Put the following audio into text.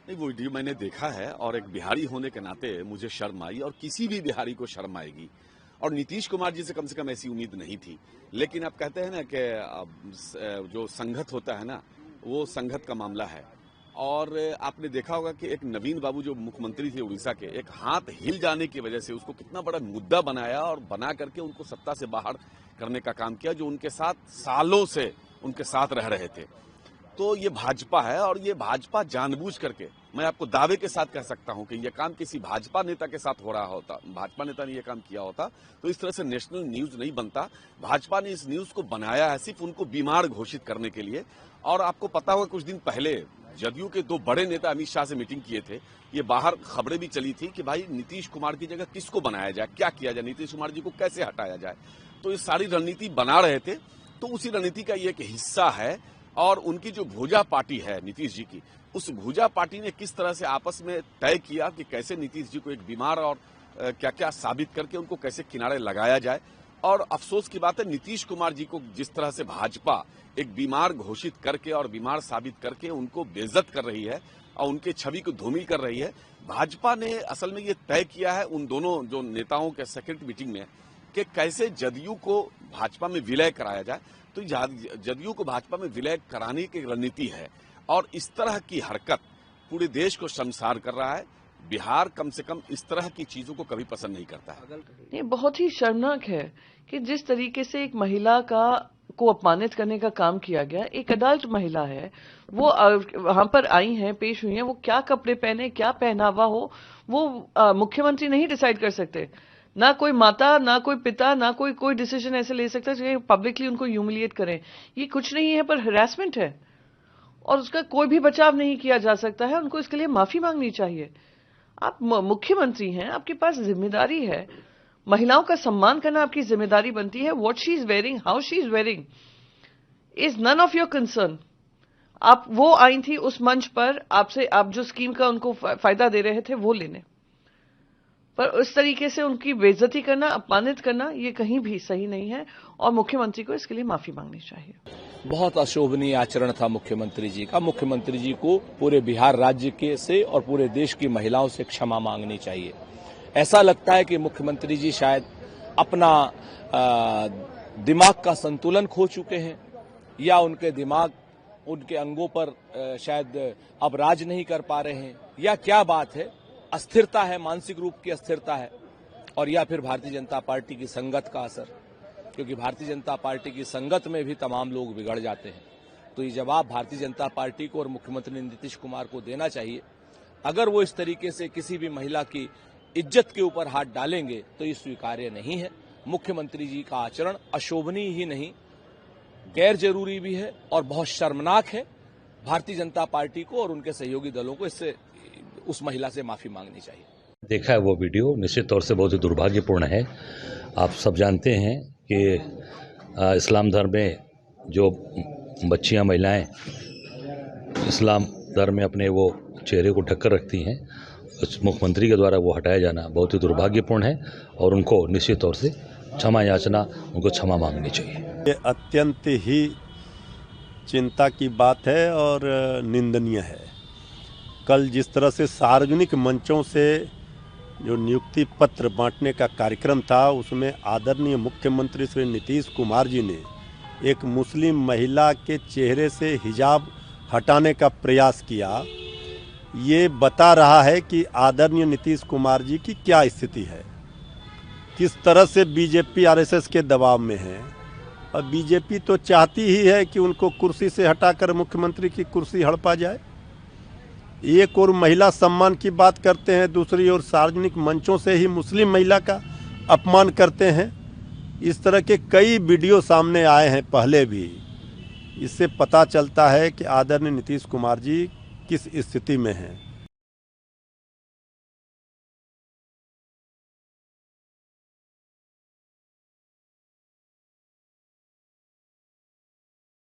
नहीं, वो वीडियो मैंने देखा है और एक बिहारी होने के नाते मुझे शर्म आई और किसी भी बिहारी को शर्म आएगी। और नीतीश कुमार जी से कम ऐसी उम्मीद नहीं थी। लेकिन आप कहते हैं ना कि जो संघत होता है ना, वो संघत का मामला है। और आपने देखा होगा कि एक नवीन बाबू जो मुख्यमंत्री थे उड़ीसा के, एक हाथ हिल जाने की वजह से उसको कितना बड़ा मुद्दा बनाया और बना करके उनको सत्ता से बाहर करने का काम किया, जो उनके साथ सालों से उनके साथ रह रहे थे। तो ये भाजपा है और ये भाजपा जानबूझ करके, मैं आपको दावे के साथ कह सकता हूं कि ये काम किसी भाजपा नेता के साथ हो रहा होता, भाजपा नेता ने ये काम किया होता तो इस तरह से नेशनल न्यूज नहीं बनता। भाजपा ने इस न्यूज को बनाया है सिर्फ उनको बीमार घोषित करने के लिए। और आपको पता होगा कुछ दिन पहले जदयू के दो बड़े नेता अमित शाह से मीटिंग किए थे। ये बाहर खबरें भी चली थी कि भाई नीतीश कुमार की जगह किसको बनाया जाए, क्या किया जाए, नीतीश कुमार जी को कैसे हटाया जाए। तो ये सारी रणनीति बना रहे थे। तो उसी रणनीति का ये एक हिस्सा है। और उनकी जो भुजा पार्टी है नीतीश जी की, उस भुजा पार्टी ने किस तरह से आपस में तय किया कि कैसे नीतीश जी को एक बीमार और क्या क्या साबित करके उनको कैसे किनारे लगाया जाए। और अफसोस की बात है, नीतीश कुमार जी को जिस तरह से भाजपा एक बीमार घोषित करके और बीमार साबित करके उनको बेइज्जत कर रही है और उनके छवि को धूमिल कर रही है, भाजपा ने असल में ये तय किया है उन दोनों जो नेताओं के सेक्रेटरी मीटिंग में कि कैसे जदयू को भाजपा में विलय कराया जाए। तो जदयू को भाजपा में विलय कराने की रणनीति है और इस तरह की हरकत पूरे देश को शर्मसार कर रहा है। बिहार कम से कम इस तरह की चीजों को कभी पसंद नहीं करता है। ये बहुत ही शर्मनाक है कि जिस तरीके से एक महिला को अपमानित करने का काम किया गया। एक अडल्ट महिला है, वो वहां पर आई हैं, पेश हुई हैं, वो क्या कपड़े पहने, क्या पहनावा हो, वो मुख्यमंत्री नहीं डिसाइड कर सकते। ना कोई माता, ना कोई पिता, ना कोई डिसीजन ऐसे ले सकता है पब्लिकली उनको ह्यूमिलिएट करें। ये कुछ नहीं है पर हरासमेंट है और उसका कोई भी बचाव नहीं किया जा सकता है। उनको इसके लिए माफी मांगनी चाहिए। आप मुख्यमंत्री हैं, आपके पास जिम्मेदारी है, महिलाओं का सम्मान करना आपकी जिम्मेदारी बनती है। What she is wearing, how she is wearing is none of your concern. आप वो आई थी उस मंच पर, आपसे आप जो स्कीम का उनको फायदा दे रहे थे वो लेने, पर उस तरीके से उनकी बेइज्जती करना, अपमानित करना, ये कहीं भी सही नहीं है और मुख्यमंत्री को इसके लिए माफी मांगनी चाहिए। बहुत अशोभनीय आचरण था मुख्यमंत्री जी का। मुख्यमंत्री जी को पूरे बिहार राज्य के से और पूरे देश की महिलाओं से क्षमा मांगनी चाहिए। ऐसा लगता है कि मुख्यमंत्री जी शायद अपना दिमाग का संतुलन खो चुके हैं या उनके दिमाग, उनके अंगों पर शायद अब राज नहीं कर पा रहे हैं, या क्या बात है, अस्थिरता है, मानसिक रूप की अस्थिरता है, और या फिर भारतीय जनता पार्टी की संगत का असर, क्योंकि भारतीय जनता पार्टी की संगत में भी तमाम लोग बिगड़ जाते हैं। तो ये जवाब भारतीय जनता पार्टी को और मुख्यमंत्री नीतीश कुमार को देना चाहिए। अगर वो इस तरीके से किसी भी महिला की इज्जत के ऊपर हाथ डालेंगे तो ये स्वीकार्य नहीं है। मुख्यमंत्री जी का आचरण अशोभनीय ही नहीं, गैर जरूरी भी है और बहुत शर्मनाक है। भारतीय जनता पार्टी को और उनके सहयोगी दलों को इससे उस महिला से माफी मांगनी चाहिए। देखा है वो वीडियो, निश्चित तौर से बहुत ही दुर्भाग्यपूर्ण है। आप सब जानते हैं कि इस्लाम धर्म में जो बच्चियां, महिलाएं इस्लाम धर्म में अपने वो चेहरे को ढककर रखती हैं, उस मुख्यमंत्री के द्वारा वो हटाया जाना बहुत ही दुर्भाग्यपूर्ण है और उनको निश्चित तौर से क्षमा याचना, उनको क्षमा मांगनी चाहिए। ये अत्यंत ही चिंता की बात है और निंदनीय है। कल जिस तरह से सार्वजनिक मंचों से जो नियुक्ति पत्र बांटने का कार्यक्रम था, उसमें आदरणीय मुख्यमंत्री श्री नीतीश कुमार जी ने एक मुस्लिम महिला के चेहरे से हिजाब हटाने का प्रयास किया। ये बता रहा है कि आदरणीय नीतीश कुमार जी की क्या स्थिति है, किस तरह से बीजेपी आरएसएस के दबाव में है। और बीजेपी तो चाहती ही है कि उनको कुर्सी से हटाकर मुख्यमंत्री की कुर्सी हड़पा जाए। एक और महिला सम्मान की बात करते हैं, दूसरी ओर सार्वजनिक मंचों से ही मुस्लिम महिला का अपमान करते हैं। इस तरह के कई वीडियो सामने आए हैं पहले भी। इससे पता चलता है कि आदरणीय नीतीश कुमार जी किस स्थिति में हैं।